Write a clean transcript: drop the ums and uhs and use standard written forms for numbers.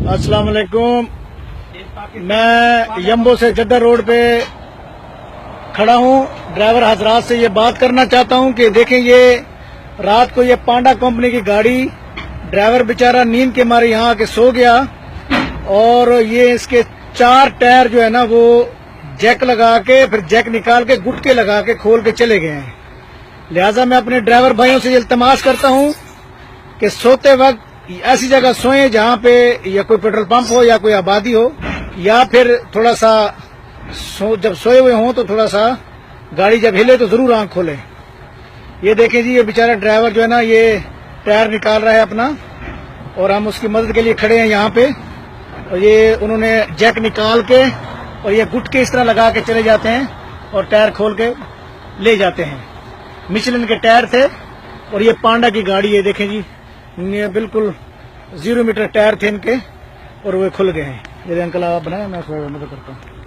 अस्सलाम वालेकुम। मैं यम्बो से जद्दा रोड पे खड़ा हूँ। ड्राइवर हजरात से ये बात करना चाहता हूँ कि देखें, ये रात को ये पांडा कंपनी की गाड़ी, ड्राइवर बेचारा नींद के मारे यहाँ आके सो गया और ये इसके 4 टायर जो है ना वो जैक लगा के, फिर जैक निकाल के गुटके लगा के खोल के चले गए हैं। लिहाजा मैं अपने ड्राइवर भाइयों से इल्तमास करता हूँ कि सोते वक्त ऐसी जगह सोएं जहाँ पे या कोई पेट्रोल पंप हो या कोई आबादी हो, या फिर थोड़ा सा जब सोए हुए हों तो थोड़ा सा गाड़ी जब हिले तो जरूर आंख खोलें। ये देखें जी, ये बेचारा ड्राइवर जो है ना ये टायर निकाल रहा है अपना और हम उसकी मदद के लिए खड़े हैं यहाँ पे। और ये उन्होंने जैक निकाल के और ये गुटके इस तरह लगा के चले जाते हैं और टायर खोल के ले जाते हैं। मिशेलिन के टायर थे और ये पांडा की गाड़ी है। देखें जी, ये बिल्कुल 0 मीटर टायर थे इनके और वो खुल गए हैं। मेरे अंकल आप बनाए, मैं मदद करता हूँ।